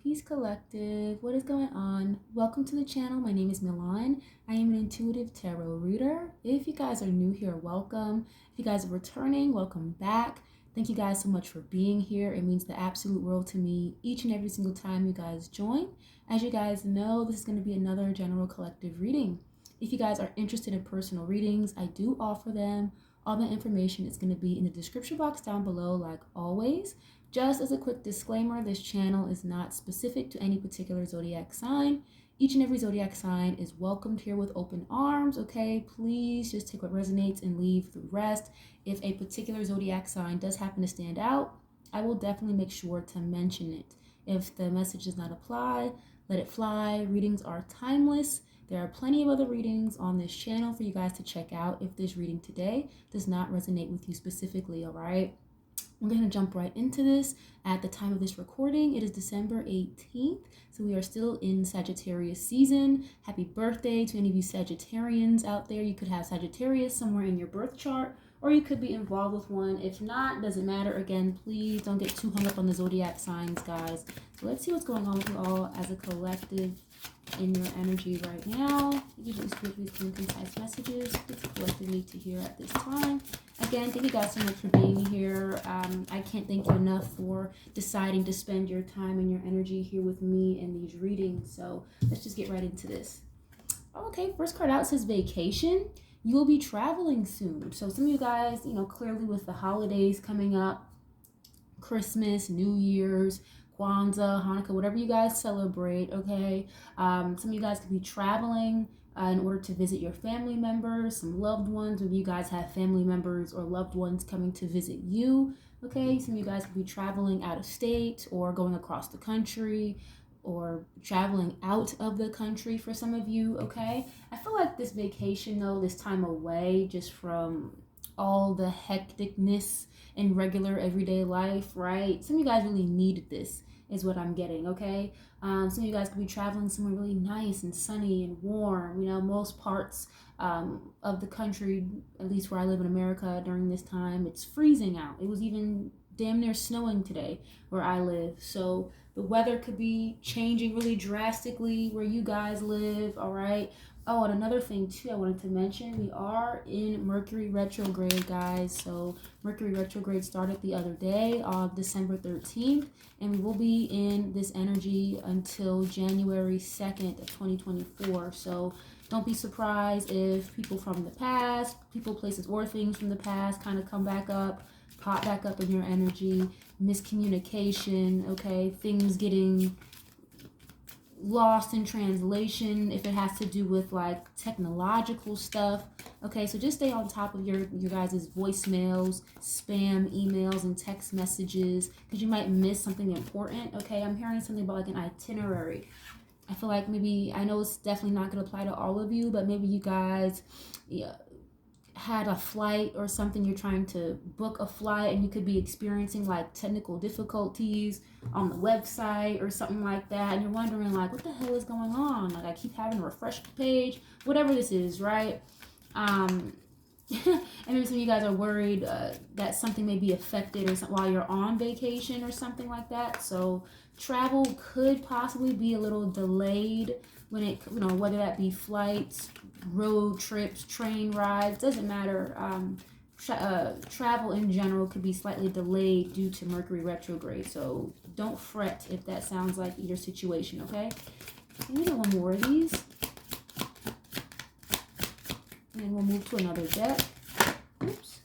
Peace Collective. What is going on? Welcome to the channel. My name is Milan. I am an intuitive tarot reader. If you guys are new here, welcome. If you guys are returning, welcome back. Thank you guys so much for being here. It means the absolute world to me each and every single time you guys join. As you guys know, this is going to be another general collective reading. If you guys are interested in personal readings, I do offer them. All the information is going to be in the description box down below, like always. Just as a quick disclaimer, this channel is not specific to any particular zodiac sign. Each and every zodiac sign is welcomed here with open arms, okay? Please just take what resonates and leave the rest. If a particular zodiac sign does happen to stand out, I will definitely make sure to mention it. If the message does not apply, let it fly. Readings are timeless. There are plenty of other readings on this channel for you guys to check out if this reading today does not resonate with you specifically, all right? We're going to jump right into this. At the time of this recording, it is December 18th, so we are still in Sagittarius season. Happy birthday to any of you Sagittarians out there. You could have Sagittarius somewhere in your birth chart, or you could be involved with one. If not, doesn't matter. Again, please don't get too hung up on the zodiac signs, guys. So let's see what's going on with you all as a collective in your energy right now. Usually spiritually clean, concise messages that the collective need to hear at this time. Again, thank you guys so much for being here. I can't thank you enough for deciding to spend your time and your energy here with me in these readings. So let's just get right into this. Okay, first card out says vacation. You will be traveling soon. So some of you guys, clearly with the holidays coming up, Christmas, New Year's, Kwanzaa, Hanukkah, whatever you guys celebrate, okay? Some of you guys could be traveling in order to visit your family members, some loved ones. Maybe you guys have family members or loved ones coming to visit you, okay? Some of you guys could be traveling out of state or going across the country or traveling out of the country for some of you, okay? I feel like this vacation, though, this time away just from all the hecticness in regular everyday life, right? Some of you guys really needed this, is what I'm getting, okay? Some of you guys could be traveling somewhere really nice and sunny and warm. Most parts of the country, at least where I live in America during this time, it's freezing out. It was even damn near snowing today where I live. So the weather could be changing really drastically where you guys live, all right? Oh, and another thing too I wanted to mention, we are in Mercury retrograde, guys. So Mercury retrograde started the other day on December 13th, and we will be in this energy until January 2nd of 2024. So don't be surprised if people from the past, people, places, or things from the past kind of come back up, pop back up in your energy, miscommunication, okay, things getting lost in translation if it has to do with like technological stuff, okay? So just stay on top of your guys' voicemails, spam emails, and text messages, because you might miss something important, okay? I'm hearing something about like an itinerary. I feel like maybe, I know it's definitely not going to apply to all of you, but maybe you guys had a flight or something, you're trying to book a flight and you could be experiencing like technical difficulties on the website or something like that, and you're wondering like, what the hell is going on? Like, I keep having to refresh the page, whatever this is, right? And maybe some of you guys are worried that something may be affected or something while you're on vacation or something like that. So travel could possibly be a little delayed when it, whether that be flights, road trips, train rides, doesn't matter. Travel in general could be slightly delayed due to Mercury retrograde. So don't fret if that sounds like your situation, okay? Let me get one more of these. And then we'll move to another deck. Oops.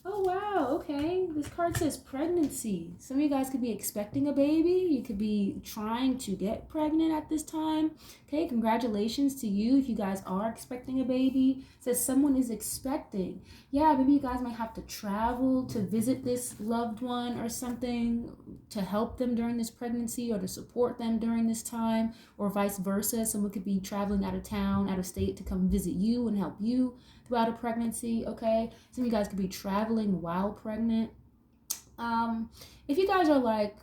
Oh, wow. Okay. This card says pregnancy. Some of you guys could be expecting a baby. You could be trying to get pregnant at this time. Okay. Congratulations to you if you guys are expecting a baby. It says someone is expecting. Yeah, maybe you guys might have to travel to visit this loved one or something to help them during this pregnancy or to support them during this time, or vice versa. Someone could be traveling out of town, out of state to come visit you and help you throughout a pregnancy, okay? Some of you guys could be traveling while pregnant. If you guys are like,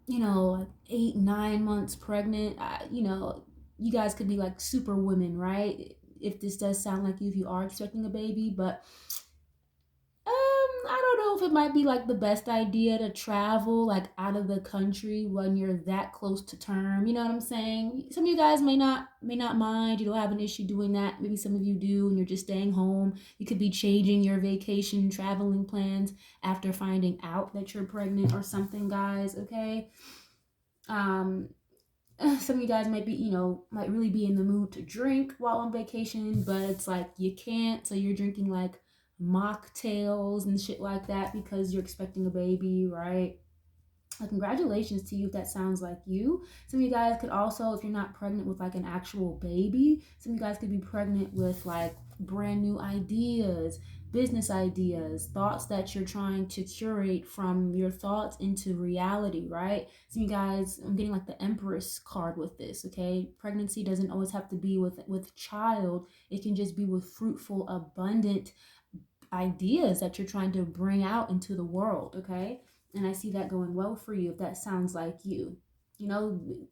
8-9 months pregnant, you guys could be like super women, right? If this does sound like you, if you are expecting a baby, but I don't know if it might be like the best idea to travel like out of the country when you're that close to term. You know what I'm saying? Some of you guys may not mind. You don't have an issue doing that. Maybe some of you do, and you're just staying home. You could be changing your vacation traveling plans after finding out that you're pregnant or something, guys. Okay. Um, some of you guys might be, might really be in the mood to drink while on vacation, but it's like you can't. So you're drinking like mocktails and shit like that because you're expecting a baby, right? Congratulations to you if that sounds like you. Some of you guys could also, if you're not pregnant with like an actual baby, some of you guys could be pregnant with like brand new ideas, business ideas, thoughts that you're trying to curate from your thoughts into reality, right? Some of you guys, I'm getting like the Empress card with this, okay? Pregnancy doesn't always have to be with child. It can just be with fruitful, abundant ideas that you're trying to bring out into the world, okay? And I see that going well for you if that sounds like you.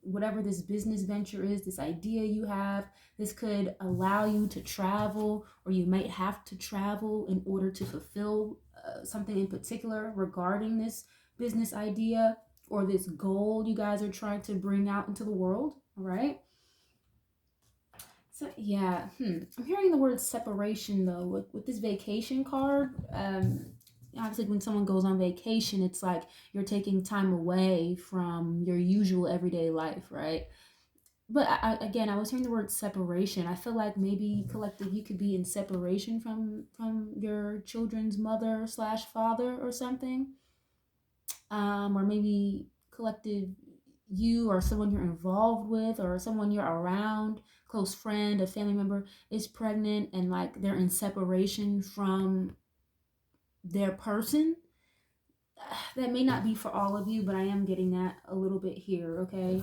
Whatever this business venture is, this idea you have, this could allow you to travel, or you might have to travel in order to fulfill something in particular regarding this business idea or this goal you guys are trying to bring out into the world, all right? So yeah, I'm hearing the word separation though with this vacation card. Obviously, when someone goes on vacation, it's like you're taking time away from your usual everyday life, right? But again, I was hearing the word separation. I feel like maybe collective, you could be in separation from your children's mother slash father or something, or maybe collective, you or someone you're involved with or someone you're around, close friend, a family member is pregnant and like they're in separation from their person. That may not be for all of you, but I am getting that a little bit here, okay?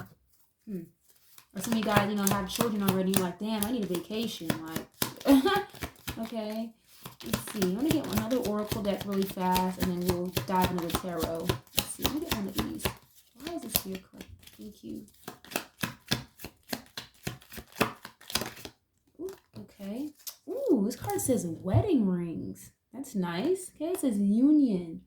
Or some of you guys, have children already. You're like, damn, I need a vacation. Like, okay. Let's see. I'm going to get another oracle deck really fast, and then we'll dive into the tarot. Let's see. Let me get one of these. Why is this here? Thank you. Ooh, okay. Ooh, this card says wedding rings. That's nice. Okay, it says union,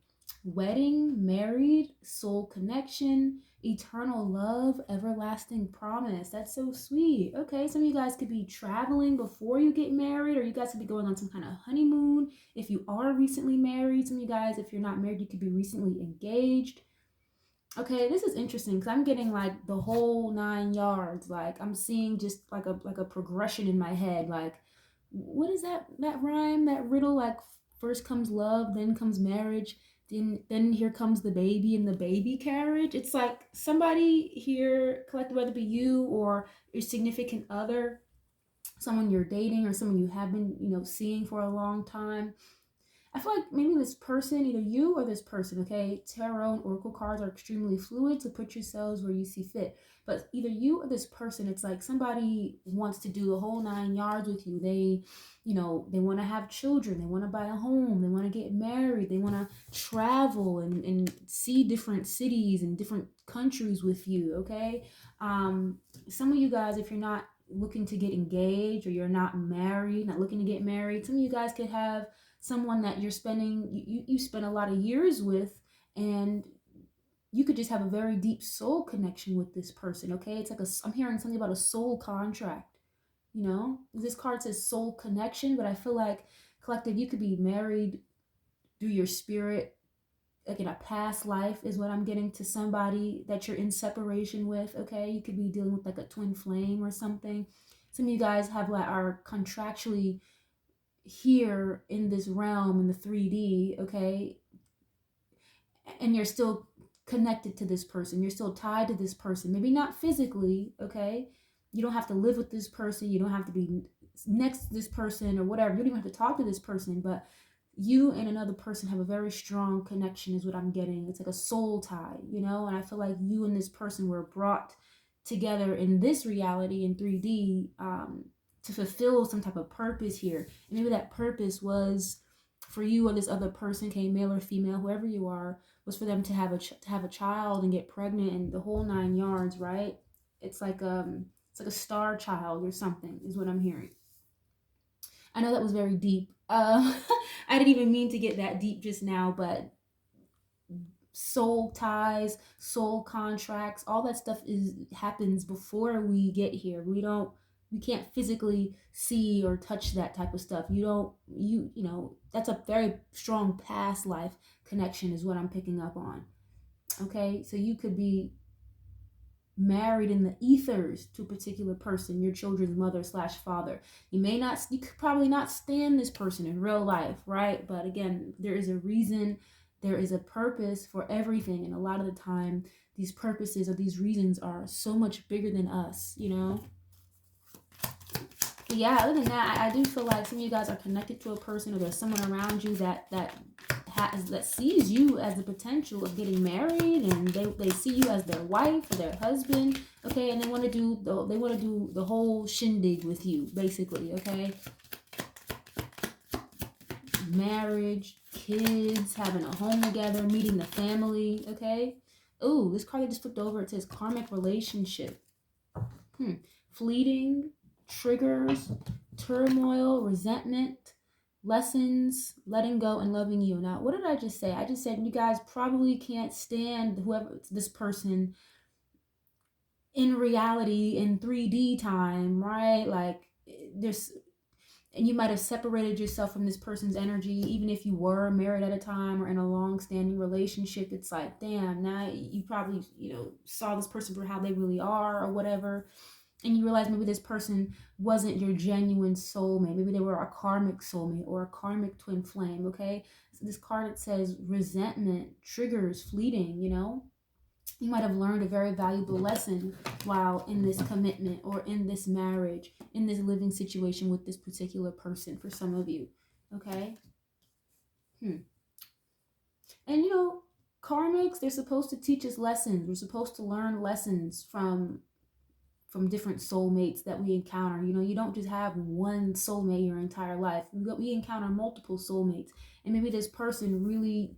wedding, married, soul connection, eternal love, everlasting promise. That's so sweet. Okay, some of you guys could be traveling before you get married, or you guys could be going on some kind of honeymoon. If you are recently married, some of you guys, if you're not married, you could be recently engaged. Okay, this is interesting because I'm getting like the whole 9 yards. Like I'm seeing just like a progression in my head. Like, what is that rhyme, that riddle? Like first comes love, then comes marriage, then here comes the baby in the baby carriage. It's like somebody here, collective, whether it be you or your significant other, someone you're dating or someone you have been, seeing for a long time. I feel like maybe this person, either you or this person, okay? Tarot and oracle cards are extremely fluid, so put yourselves where you see fit. But either you or this person, it's like somebody wants to do the whole 9 yards with you. They want to have children. They want to buy a home. They want to get married. They want to travel and see different cities and different countries with you, okay? Some of you guys, if you're not looking to get engaged or you're not married, not looking to get married, some of you guys could have someone that you're spending, you spend a lot of years with, and you could just have a very deep soul connection with this person, okay? It's like I'm hearing something about a soul contract, This card says soul connection, but I feel like collective, you could be married through your spirit, like in a past life is what I'm getting, to somebody that you're in separation with, okay? You could be dealing with like a twin flame or something. Some of you guys are contractually here in this realm in the 3D, okay? And you're still connected to this person. You're still tied to this person. Maybe not physically, okay? You don't have to live with this person. You don't have to be next to this person or whatever. You don't even have to talk to this person, but you and another person have a very strong connection is what I'm getting. It's like a soul tie, And I feel like you and this person were brought together in this reality in 3D, to fulfill some type of purpose here. And maybe that purpose was for you or this other person, came male or female, whoever you are, was for them to have a child and get pregnant and the whole 9 yards, right? It's like a star child or something is what I'm hearing. I know that was very deep, I didn't even mean to get that deep just now, but soul ties, soul contracts, all that stuff is happens before we get here. We can't physically see or touch that type of stuff. You know, that's a very strong past life connection is what I'm picking up on. Okay? So you could be married in the ethers to a particular person, your children's mother slash father. You could probably not stand this person in real life, right? But again, there is a reason, there is a purpose for everything. And a lot of the time, these purposes or these reasons are so much bigger than us, you know? But yeah, other than that, I do feel like some of you guys are connected to a person, or there's someone around you that sees you as the potential of getting married, and they see you as their wife or their husband, okay, and they want to do the whole shindig with you, basically, okay? Marriage, kids, having a home together, meeting the family, okay? Ooh, this card I just flipped over, it says karmic relationship. Fleeting, triggers, turmoil, resentment, lessons, letting go, and loving you. Now, what did I just say? I just said you guys probably can't stand whoever this person in reality in 3D time, right? Like there's, and you might have separated yourself from this person's energy, even if you were married at a time or in a long-standing relationship. It's like, damn, now you probably, you know, saw this person for how they really are or whatever. And you realize maybe this person wasn't your genuine soulmate. Maybe they were a karmic soulmate or a karmic twin flame, okay? So this card, it says resentment, triggers, fleeting, you know? You might have learned a very valuable lesson while in this commitment or in this marriage, in this living situation with this particular person for some of you, okay? And you know, karmics, they're supposed to teach us lessons. We're supposed to learn lessons from different soulmates that we encounter. You know, you don't just have one soulmate your entire life. We encounter multiple soulmates, and maybe this person really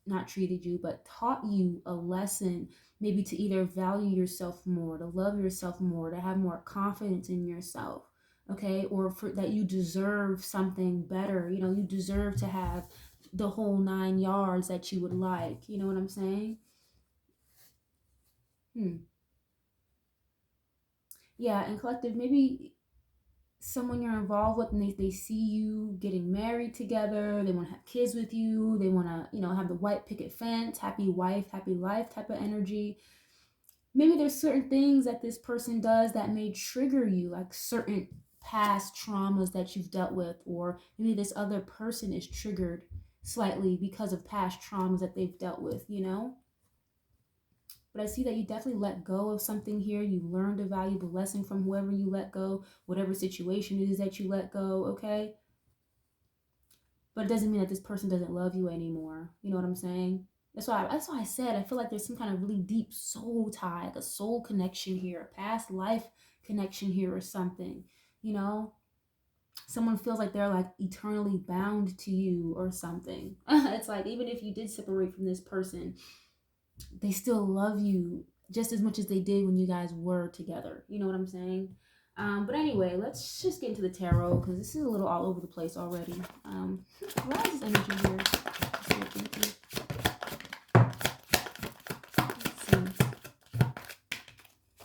not treated you, but taught you a lesson, maybe to either value yourself more, to love yourself more, to have more confidence in yourself, okay? Or for that you deserve something better. You know, you deserve to have the whole 9 yards that you would like. You know what I'm saying? Yeah, and collective, maybe someone you're involved with, and they see you getting married together, they want to have kids with you, they want to, you know, have the white picket fence, happy wife, happy life type of energy. Maybe there's certain things that this person does that may trigger you, like certain past traumas that you've dealt with, or maybe this other person is triggered slightly because of past traumas that they've dealt with, you know? But I see that you definitely let go of something here. You learned a valuable lesson from whoever you let go, whatever situation it is that you let go, okay? But it doesn't mean that this person doesn't love you anymore. You know what I'm saying? That's why I said I feel like there's some kind of really deep soul tie, like a soul connection here, a past life connection here or something. You know? Someone feels like they're like eternally bound to you or something. It's like even if you did separate from this person, they still love you just as much as they did when you guys were together. You know what I'm saying? But anyway, let's just get into the tarot because this is a little all over the place already. Why is this energy here? Let's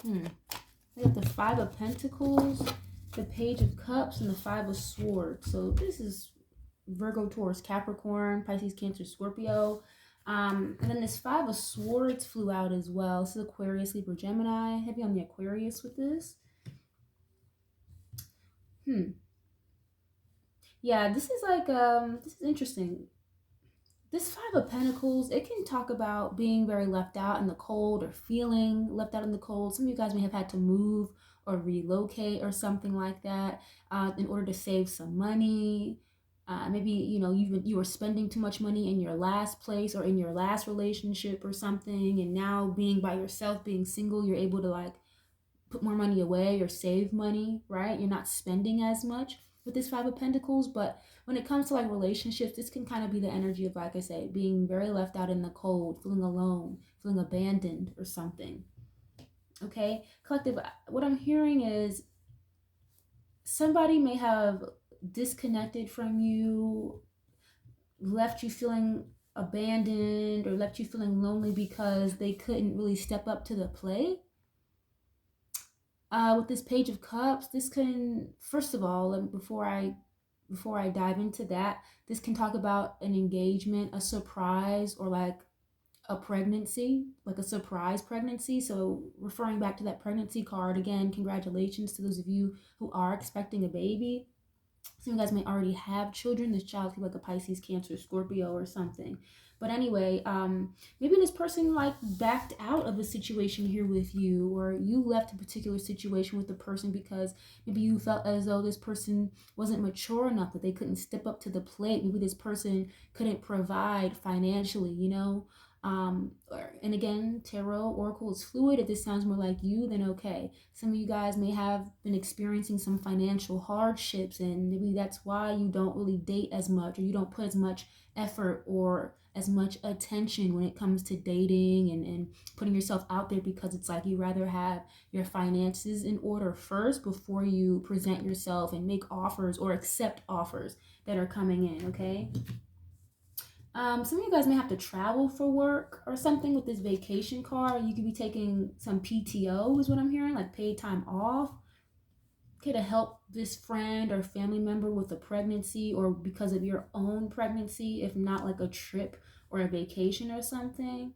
see. We have the Five of Pentacles, the Page of Cups, and the Five of Swords. So this is Virgo, Taurus, Capricorn, Pisces, Cancer, Scorpio. And then this Five of Swords flew out as well. This is Aquarius, Libra, Gemini. Heavy on the Aquarius with this. Yeah, this is like, this is interesting. This Five of Pentacles, it can talk about being very left out in the cold or feeling left out in the cold. Some of you guys may have had to move or relocate or something like that in order to save some money. Maybe, you know, you were spending too much money in your last place or in your last relationship or something. And now being by yourself, being single, you're able to like put more money away or save money, right? You're not spending as much with this Five of Pentacles. But when it comes to like relationships, this can kind of be the energy of, like I say, being very left out in the cold, feeling alone, feeling abandoned or something. Okay, collective, what I'm hearing is somebody may have disconnected from you, left you feeling abandoned, or left you feeling lonely because they couldn't really step up to the plate. With this Page of Cups, this can, first of all, before I dive into that, this can talk about an engagement, a surprise, or like a pregnancy, like a surprise pregnancy. So referring back to that pregnancy card, again, congratulations to those of you who are expecting a baby. Some of you guys may already have children. This child could be like a Pisces, Cancer, Scorpio, or something. But anyway, maybe this person like backed out of a situation here with you, or you left a particular situation with the person because maybe you felt as though this person wasn't mature enough, that they couldn't step up to the plate. Maybe this person couldn't provide financially, you know. And again, tarot oracle is fluid. If this sounds more like you, then okay. Some of you guys may have been experiencing some financial hardships, and maybe that's why you don't really date as much, or you don't put as much effort or as much attention when it comes to dating and putting yourself out there, because it's like you rather have your finances in order first before you present yourself and make offers or accept offers that are coming in, okay? Some of you guys may have to travel for work or something with this vacation card. You could be taking some PTO is what I'm hearing, like paid time off. Okay, to help this friend or family member with a pregnancy, or because of your own pregnancy, if not like a trip or a vacation or something.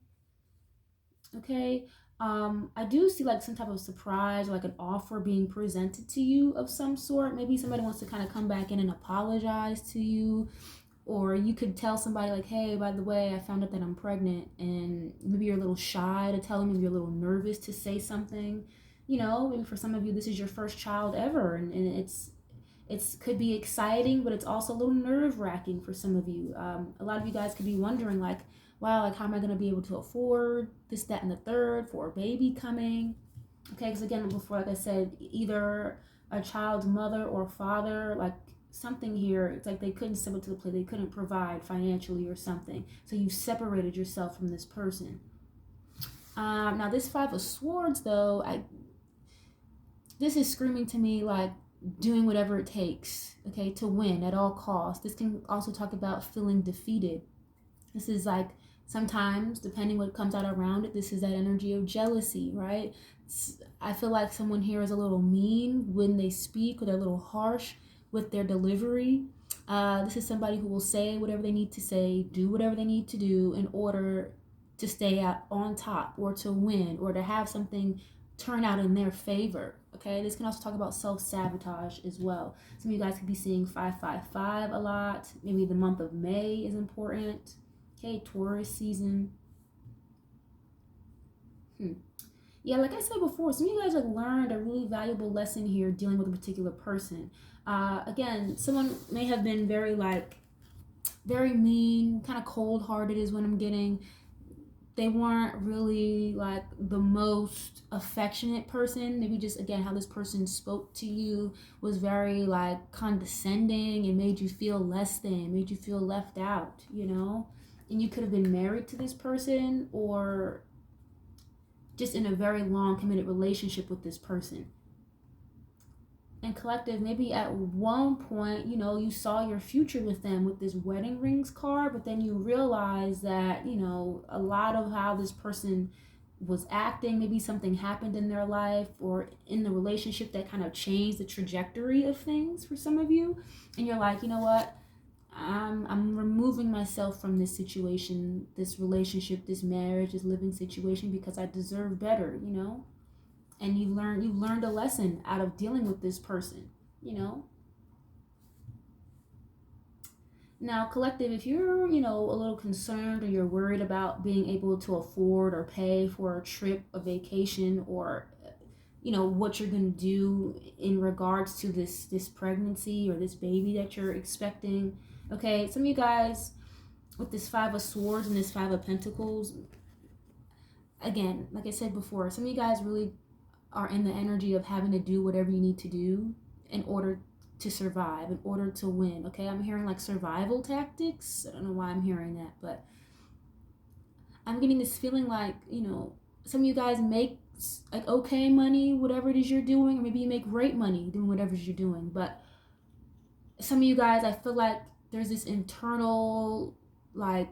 Okay, I do see like some type of surprise, like an offer being presented to you of some sort. Maybe somebody wants to kind of come back in and apologize to you. Or you could tell somebody like, hey, by the way, I found out that I'm pregnant, and maybe you're a little shy to tell them, maybe you're a little nervous to say something. You know, maybe for some of you, this is your first child ever, and it's could be exciting, but it's also a little nerve-wracking for some of you. A lot of you guys could be wondering like, wow, like how am I going to be able to afford this, that, and the third for a baby coming? Okay, because again, before, like I said, either a child's mother or father, like something here, it's like they couldn't step up to the plate, they couldn't provide financially or something, so you separated yourself from this person. Now this Five of Swords though, this is screaming to me like doing whatever it takes, okay, to win at all costs. This can also talk about feeling defeated. This is like sometimes, depending what comes out around it, this is that energy of jealousy, right? I feel like someone here is a little mean when they speak, or they're a little harsh with their delivery. This is somebody who will say whatever they need to say, do whatever they need to do in order to stay out on top, or to win, or to have something turn out in their favor. Okay, this can also talk about self-sabotage as well. Some of you guys could be seeing 555 a lot. Maybe the month of May is important. Okay, Taurus season. Yeah, like I said before, some of you guys have learned a really valuable lesson here dealing with a particular person. Again, someone may have been very mean, kind of cold-hearted is what I'm getting. They weren't really like the most affectionate person. Maybe just, again, how this person spoke to you was very like condescending and made you feel less than, made you feel left out, you know? And you could have been married to this person, or just in a very long committed relationship with this person. And collective, maybe at one point, you know, you saw your future with them with this wedding rings card, but then you realize that, you know, a lot of how this person was acting, maybe something happened in their life or in the relationship that kind of changed the trajectory of things for some of you. And you're like, you know what? I'm removing myself from this situation, this relationship, this marriage, this living situation, because I deserve better, you know? And you learned a lesson out of dealing with this person, you know? Now, collective, if you're, you know, a little concerned, or you're worried about being able to afford or pay for a trip, a vacation, or, you know, what you're going to do in regards to this pregnancy or this baby that you're expecting, okay, some of you guys with this Five of Swords and this Five of Pentacles, again, like I said before, some of you guys really are in the energy of having to do whatever you need to do in order to survive, in order to win. Okay, I'm hearing like survival tactics. I don't know why I'm hearing that, but I'm getting this feeling like, you know, some of you guys make like okay money, whatever it is you're doing, or maybe you make great money doing whatever you're doing, but some of you guys, I feel like there's this internal like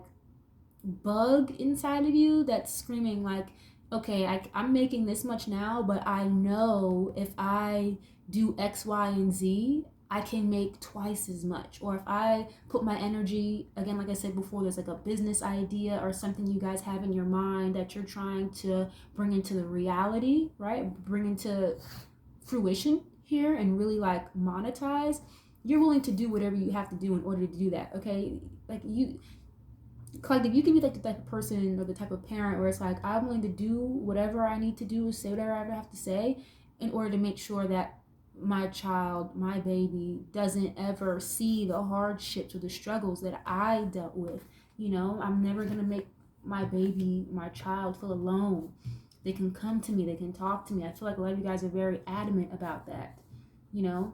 bug inside of you that's screaming like, okay, I'm making this much now, but I know if I do X, Y, and Z, I can make twice as much. Or if I put my energy, again, like I said before, there's like a business idea or something you guys have in your mind that you're trying to bring into the reality, right? Bring into fruition here and really like monetize. You're willing to do whatever you have to do in order to do that, okay? Like you, collective, you can be like the type of person or the type of parent where it's like, I'm willing to do whatever I need to do, say whatever I have to say in order to make sure that my child, my baby, doesn't ever see the hardships or the struggles that I dealt with. You know, I'm never gonna make my baby, my child feel alone. They can come to me, they can talk to me. I feel like a lot of you guys are very adamant about that, you know,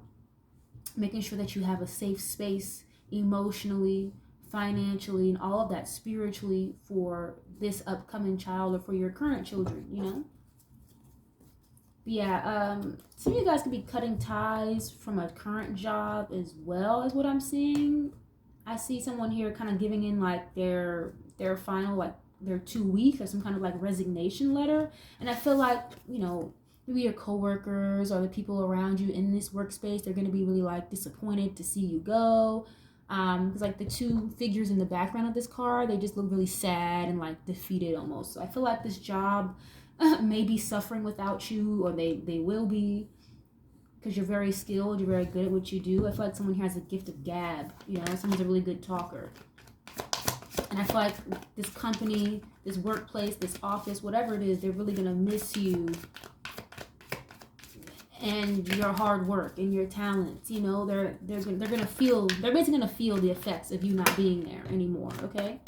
making sure that you have a safe space emotionally, financially, and all of that spiritually for this upcoming child or for your current children, you know. But yeah, some of you guys could be cutting ties from a current job as well, as what I'm seeing. I see someone here kind of giving in like their final, like their 2 weeks or some kind of like resignation letter. And I feel like, you know, maybe your coworkers or the people around you in this workspace, they're going to be really like disappointed to see you go. Because like the 2 figures in the background of this card, they just look really sad and like defeated almost. So I feel like this job may be suffering without you, or they will be, because you're very skilled, you're very good at what you do. I feel like someone here has a gift of gab, you know, someone's a really good talker. And I feel like this company, this workplace, this office, whatever it is, they're really gonna miss you and your hard work and your talents. You know, they're gonna feel, they're basically gonna feel the effects of you not being there anymore. Okay.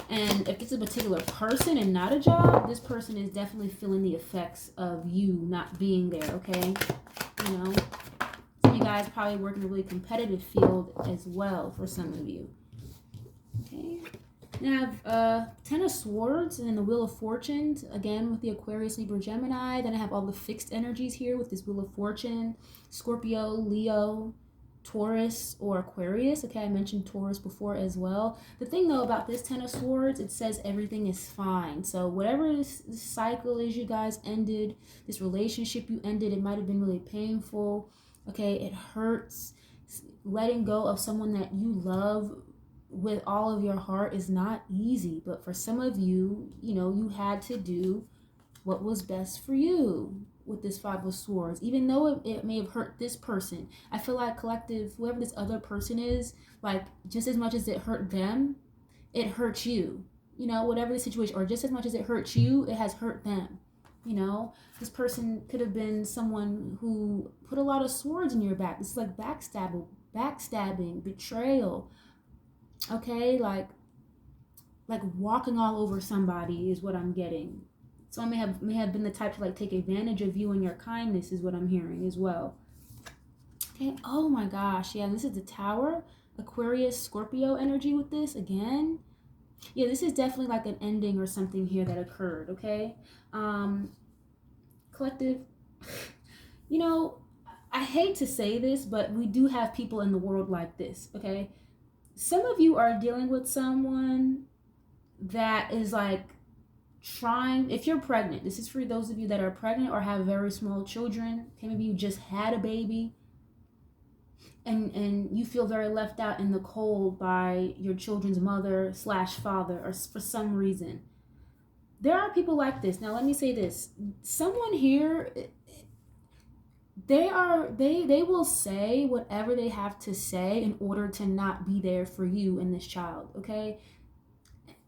And if it's a particular person and not a job, this person is definitely feeling the effects of you not being there, okay? You know, some of you guys probably work in a really competitive field as well for some of you. Okay. Now I have 10 of Swords and then the Wheel of Fortune, again with the Aquarius, Libra, Gemini. Then I have all the fixed energies here with this Wheel of Fortune, Scorpio, Leo, Taurus, or Aquarius. Okay, I mentioned Taurus before as well. The thing though about this 10 of Swords, it says everything is fine. So whatever this cycle is you guys ended, this relationship you ended, it might have been really painful. Okay, it hurts. Letting go of someone that you love with all of your heart is not easy. But for some of you, you know, you had to do what was best for you with this 5 of Swords, even though it may have hurt this person. I feel like collective, whoever this other person is, like just as much as it hurt them, it hurt you, you know, whatever the situation, or just as much as it hurts you, it has hurt them. You know, this person could have been someone who put a lot of swords in your back. This is like backstabbing, betrayal. Okay, like walking all over somebody is what I'm getting. So I may have been the type to like take advantage of you and your kindness is what I'm hearing as well. Okay, oh my gosh, yeah, and this is the Tower, Aquarius, Scorpio energy with this again. Yeah, this is definitely like an ending or something here that occurred, okay? Collective, you know, I hate to say this, but we do have people in the world like this, okay? Some of you are dealing with someone that is like trying, if you're pregnant, this is for those of you that are pregnant or have very small children. Okay, maybe you just had a baby and you feel very left out in the cold by your children's mother / father, or for some reason. There are people like this. Now let me say this, someone here, they will say whatever they have to say in order to not be there for you and this child, okay?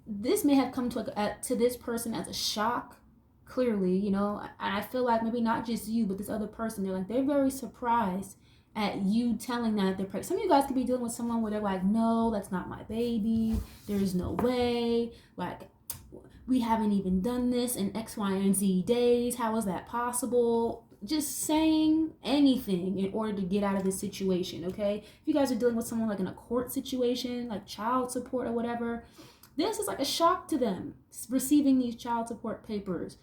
This may have come to this person as a shock, clearly, you know. I feel like maybe not just you, but this other person, they're very surprised at you telling them that they're pregnant. Some of you guys could be dealing with someone where they're like, no, that's not my baby. There's no way. Like, we haven't even done this in X, Y, and Z days. How is that possible? Just saying anything in order to get out of this situation, okay? If you guys are dealing with someone like in a court situation, like child support or whatever, this is like a shock to them, receiving these child support papers.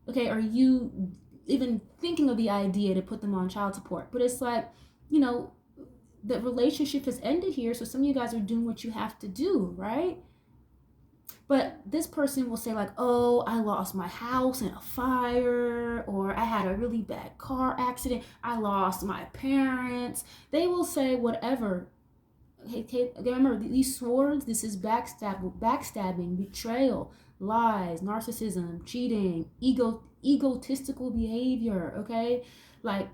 Okay, are you even thinking of the idea to put them on child support? But it's like, you know, the relationship has ended here. So some of you guys are doing what you have to do, right? But this person will say like, oh, I lost my house in a fire, or I had a really bad car accident, I lost my parents. They will say whatever. Okay, remember, these swords, this is backstabbing, betrayal, lies, narcissism, cheating, egotistical behavior, okay? Like,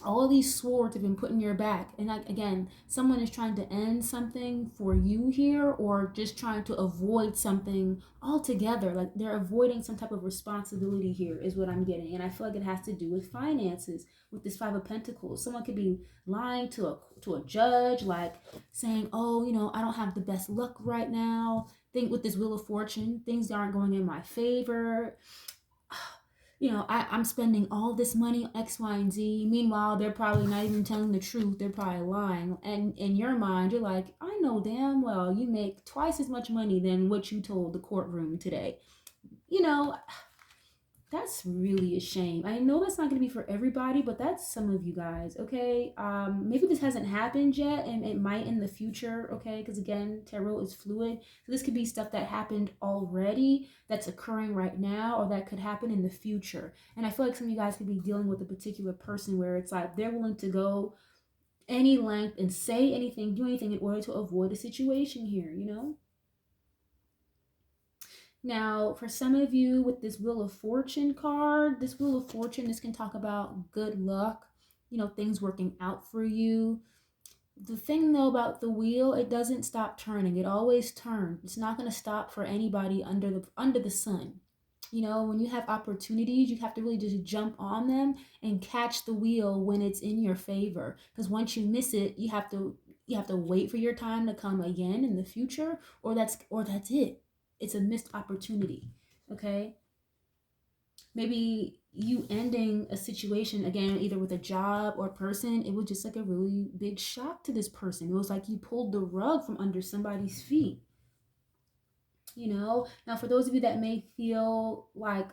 all of these swords have been put in your back. And like, again, someone is trying to end something for you here, or just trying to avoid something altogether. Like, they're avoiding some type of responsibility here is what I'm getting. And I feel like it has to do with finances with this Five of Pentacles. Someone could be lying to a judge, like saying, oh, I don't have the best luck right now. Think with this Wheel of Fortune, things aren't going in my favor. I'm spending all this money on X, Y, and Z. Meanwhile, they're probably not even telling the truth. They're probably lying. And in your mind, you're like, I know damn well you make twice as much money than what you told the courtroom today. That's really a shame. I know that's not going to be for everybody, but that's some of you guys, okay? Maybe this hasn't happened yet, and it might in the future, okay? Because again, tarot is fluid. So this could be stuff that happened already, that's occurring right now, or that could happen in the future. And I feel like some of you guys could be dealing with a particular person where it's like they're willing to go any length and say anything, do anything in order to avoid a situation here, Now, for some of you with this Wheel of Fortune card, this Wheel of Fortune, this can talk about good luck, things working out for you. The thing though about the wheel, it doesn't stop turning. It always turns. It's not going to stop for anybody under the sun. When you have opportunities, you have to really just jump on them and catch the wheel when it's in your favor. Because once you miss it, you have to wait for your time to come again in the future, or that's it. It's a missed opportunity, okay? Maybe you ending a situation, again, either with a job or a person, it was just like a really big shock to this person. It was like you pulled the rug from under somebody's feet, Now, for those of you that may feel like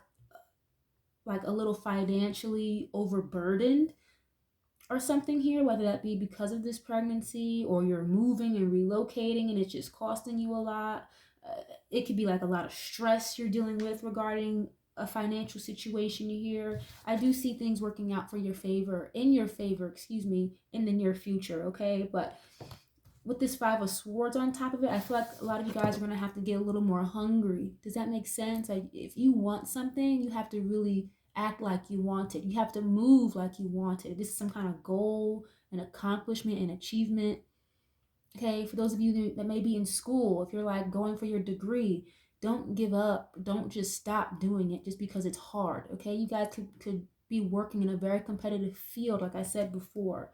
a little financially overburdened or something here, whether that be because of this pregnancy or you're moving and relocating and it's just costing you a lot, it could be like a lot of stress you're dealing with regarding a financial situation here. I do see things working out in your favor, in the near future, okay? But with this Five of Swords on top of it, I feel like a lot of you guys are going to have to get a little more hungry. Does that make sense? Like, if you want something, you have to really act like you want it. You have to move like you want it. This is some kind of goal, an accomplishment, an achievement. Okay, for those of you that may be in school, if you're like going for your degree, don't give up. Don't just stop doing it just because it's hard. Okay, you guys could be working in a very competitive field, like I said before.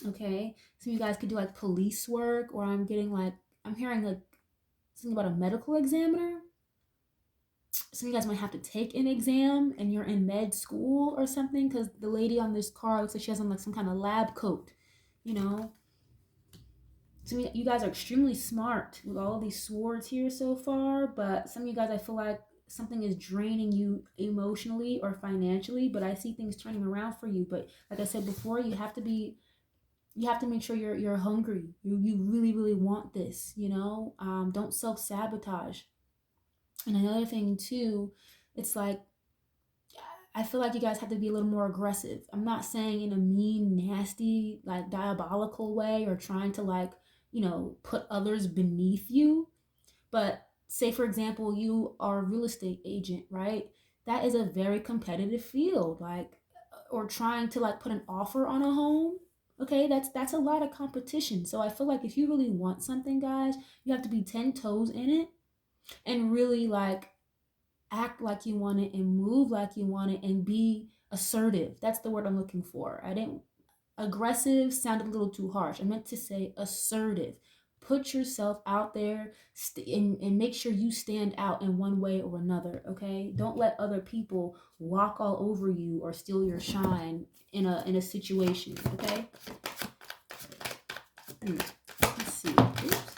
Okay, so you guys could do like police work, or I'm hearing like something about a medical examiner. Some of you guys might have to take an exam and you're in med school or something, because the lady on this card looks like she has on like some kind of lab coat, Some of you guys are extremely smart with all of these swords here so far, but some of you guys, I feel like something is draining you emotionally or financially, but I see things turning around for you. But like I said before, you have to make sure you're hungry. You really, really want this, Don't self-sabotage. And another thing too, it's like, I feel like you guys have to be a little more aggressive. I'm not saying in a mean, nasty, like diabolical way, or trying to put others beneath you. But say, for example, you are a real estate agent, right? That is a very competitive field, or trying to put an offer on a home. Okay, that's a lot of competition. So I feel like if you really want something, guys, you have to be 10 toes in it and really act like you want it and move like you want it and be assertive. That's the word I'm looking for. Aggressive sounded a little too harsh. I meant to say assertive. Put yourself out there and make sure you stand out in one way or another, okay? Don't let other people walk all over you or steal your shine in a situation, okay? Let's see. Oops.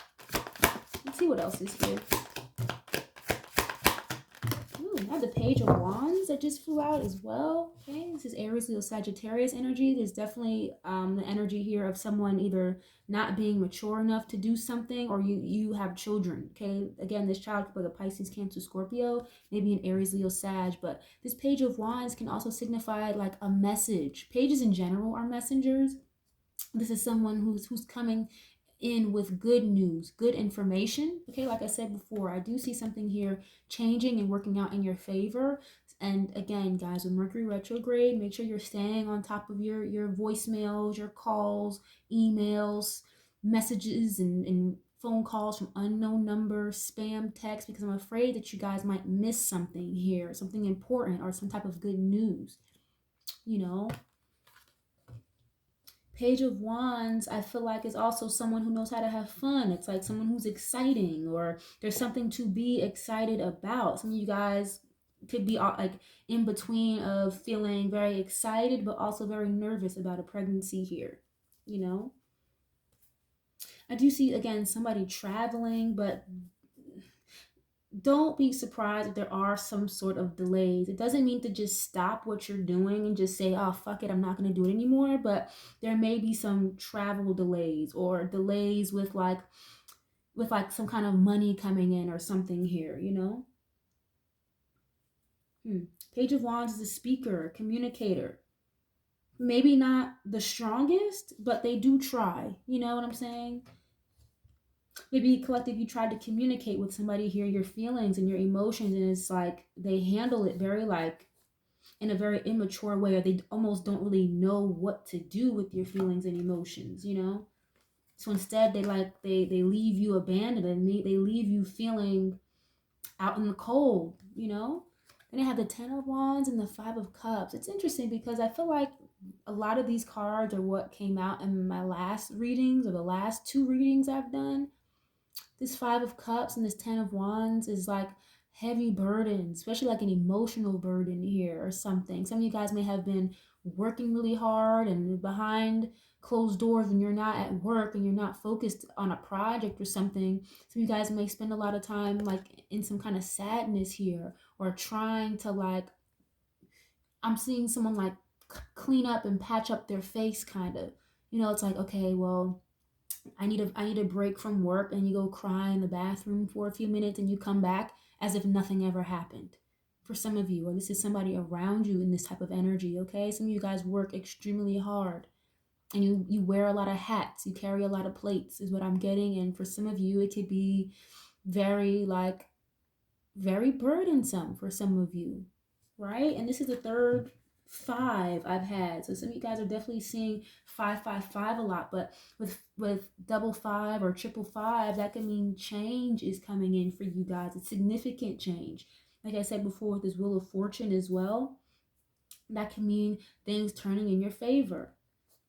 Let's see what else is here. Ooh, have the Page of Wands that just flew out as well. Okay, this is Aries, Leo, Sagittarius energy. There's definitely the energy here of someone either not being mature enough to do something, or you have children. Okay, again, this child could be a Pisces, Cancer, Scorpio, maybe an Aries, Leo, Sag. But this Page of Wands can also signify like a message. Pages in general are messengers. This is someone who's coming in with good news, good information. Okay, like I said before, I do see something here changing and working out in your favor. And again, guys, with Mercury retrograde, make sure you're staying on top of your voicemails, your calls, emails, messages, and phone calls from unknown numbers, spam text, because I'm afraid that you guys might miss something here, something important, or some type of good news, you know. Page of Wands, I feel like, is also someone who knows how to have fun. It's like someone who's exciting, or there's something to be excited about. Some of you guys could be like in between of feeling very excited but also very nervous about a pregnancy here, you know. I do see, again, somebody traveling, but don't be surprised if there are some sort of delays. It doesn't mean to just stop what you're doing and just say, oh, fuck it, I'm not going to do it anymore. But there may be some travel delays, or delays with like some kind of money coming in or something here, you know. Page of Wands is a speaker, communicator. Maybe not the strongest, but they do try. You know what I'm saying? Maybe collective, you tried to communicate with somebody here your feelings and your emotions, and it's like they handle it very like in a very immature way, or they almost don't really know what to do with your feelings and emotions, you know. So instead they leave you abandoned, and they leave you feeling out in the cold, you know. Then I have the Ten of Wands and the Five of Cups. It's interesting because I feel like a lot of these cards are what came out in my last readings, or the last two readings I've done. This Five of Cups and this Ten of Wands is like heavy burden, especially like an emotional burden here or something. Some of you guys may have been working really hard and behind closed doors when you're not at work and you're not focused on a project or something. Some of you guys may spend a lot of time like in some kind of sadness here, or trying to like, I'm seeing someone like clean up and patch up their face, kind of. You know, it's like, okay, well, I need a break from work, and you go cry in the bathroom for a few minutes and you come back as if nothing ever happened. For some of you, or this is somebody around you in this type of energy, okay? Some of you guys work extremely hard, and you wear a lot of hats, you carry a lot of plates is what I'm getting. And for some of you, it could be very like very burdensome for some of you, right? And this is the third five I've had. So some of you guys are definitely seeing 555 a lot, but with double five or triple five, that can mean change is coming in for you guys. It's significant change. Like I said before, with this Wheel of Fortune as well, that can mean things turning in your favor,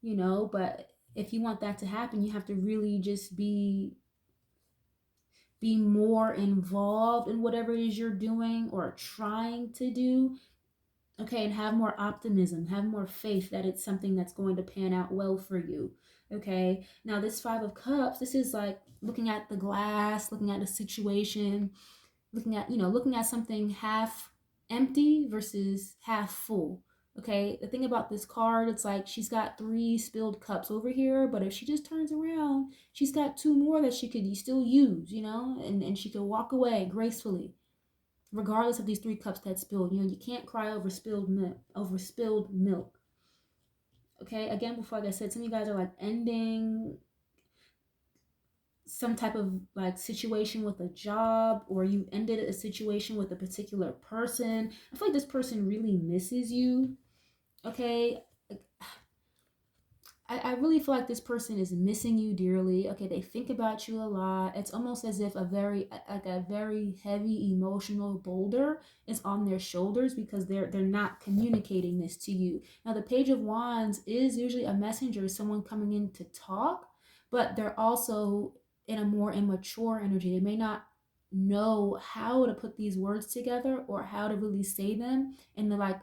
you know. But if you want that to happen, you have to really just be more involved in whatever it is you're doing or trying to do. Okay, and have more optimism, have more faith that it's something that's going to pan out well for you. Okay, now this Five of Cups, this is like looking at the glass, looking at a situation, looking at something half empty versus half full. Okay, the thing about this card, it's like she's got three spilled cups over here, but if she just turns around, she's got two more that she could still use, you know, and she could walk away gracefully, regardless of these three cups that spilled. You know, you can't cry over spilled milk. Okay, again, before, like I said, some of you guys are like ending some type of like situation with a job, or you ended a situation with a particular person. I feel like this person really misses you. Okay, I really feel like this person is missing you dearly. Okay, they think about you a lot. It's almost as if a very heavy emotional boulder is on their shoulders, because they're not communicating this to you. Now, the Page of Wands is usually a messenger, someone coming in to talk, but they're also in a more immature energy. They may not know how to put these words together, or how to really say them in the like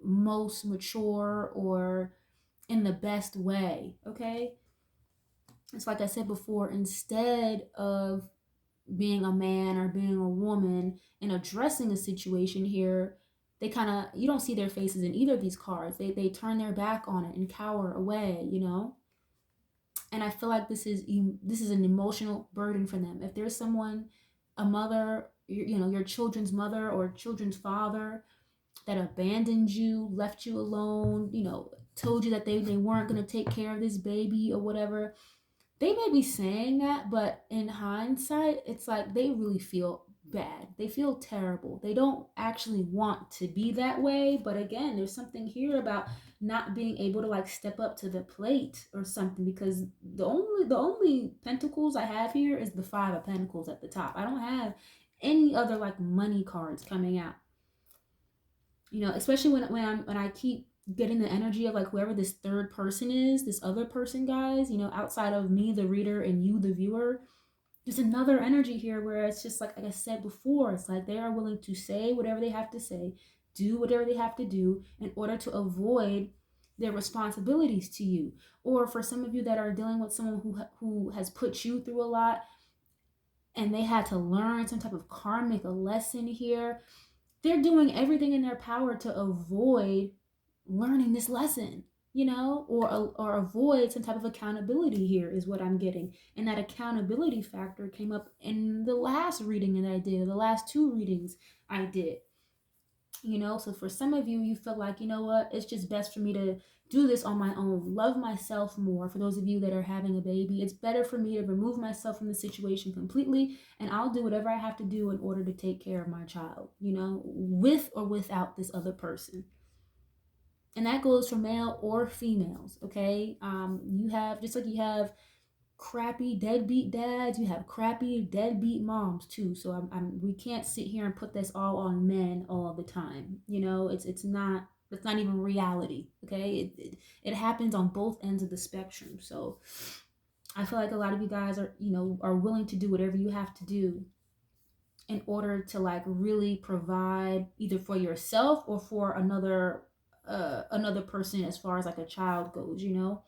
most mature or in the best way. Okay, it's like I said before, instead of being a man or being a woman and addressing a situation here, they kind of, you don't see their faces in either of these cards. They turn their back on it and cower away, you know. And I feel like this is an emotional burden for them. If there's someone, a mother, you know, your children's mother or children's father that abandoned you, left you alone, you know, told you that they weren't going to take care of this baby or whatever, they may be saying that, but in hindsight, it's like they really feel bad. They feel terrible. They don't actually want to be that way. But again, there's something here about not being able to like step up to the plate or something, because the only pentacles I have here is the Five of Pentacles at the top. I don't have any other like money cards coming out. You know, especially when I keep getting the energy of like whoever this third person is, this other person, guys, you know, outside of me, the reader, and you, the viewer, there's another energy here where it's just like I said before, it's like they are willing to say whatever they have to say, do whatever they have to do in order to avoid their responsibilities to you. Or for some of you that are dealing with someone who has put you through a lot and they had to learn some type of karmic lesson here, they're doing everything in their power to avoid learning this lesson, you know, or avoid some type of accountability here is what I'm getting. And that accountability factor came up in the last reading that I did, the last two readings I did. You know, so for some of you, you feel like, you know what, it's just best for me to do this on my own, love myself more. For those of you that are having a baby, it's better for me to remove myself from the situation completely, and I'll do whatever I have to do in order to take care of my child, you know, with or without this other person. And that goes for male or females, okay? You have, just like you have crappy deadbeat dads, you have crappy deadbeat moms too. So we can't sit here and put this all on men all the time. You know, it's not even reality. Okay, it happens on both ends of the spectrum. So I feel like a lot of you guys are willing to do whatever you have to do in order to like really provide either for yourself or for another person as far as like a child goes, you know.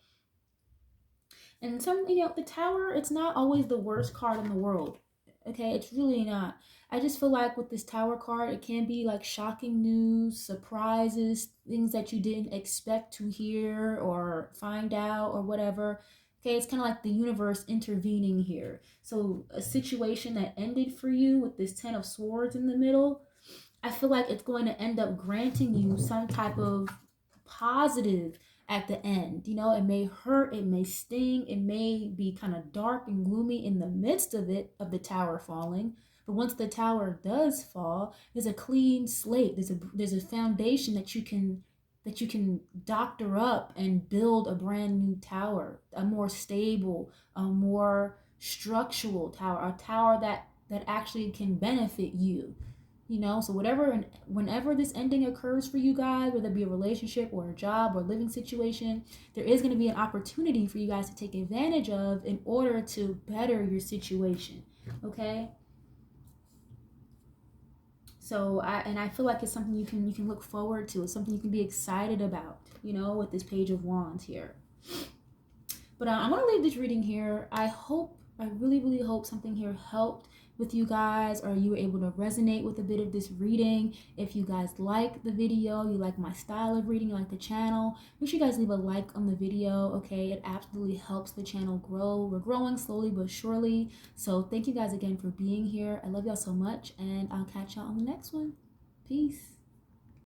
And some, you know, the Tower, it's not always the worst card in the world. Okay, it's really not. I just feel like with this Tower card, it can be like shocking news, surprises, things that you didn't expect to hear or find out or whatever. Okay, it's kind of like the universe intervening here. So a situation that ended for you with this Ten of Swords in the middle, I feel like it's going to end up granting you some type of positive at the end. You know, it may hurt, it may sting, it may be kind of dark and gloomy in the midst of it, of the tower falling. But once the tower does fall, there's a clean slate. There's a foundation that you can doctor up and build a brand new tower, a more stable, a more structural tower, a tower that actually can benefit you. You know, so whenever this ending occurs for you guys, whether it be a relationship or a job or a living situation, there is going to be an opportunity for you guys to take advantage of in order to better your situation. Okay. So I feel like it's something you can look forward to. It's something you can be excited about, you know, with this Page of Wands here. But I'm going to leave this reading here. I really, really hope something here helped with you guys, or you were able to resonate with a bit of this reading. If you guys like the video, you like my style of reading, you like the channel, make sure you guys leave a like on the video, okay? It absolutely helps the channel grow. We're growing slowly but surely. So thank you guys again for being here. I love y'all so much, and I'll catch y'all on the next one. Peace.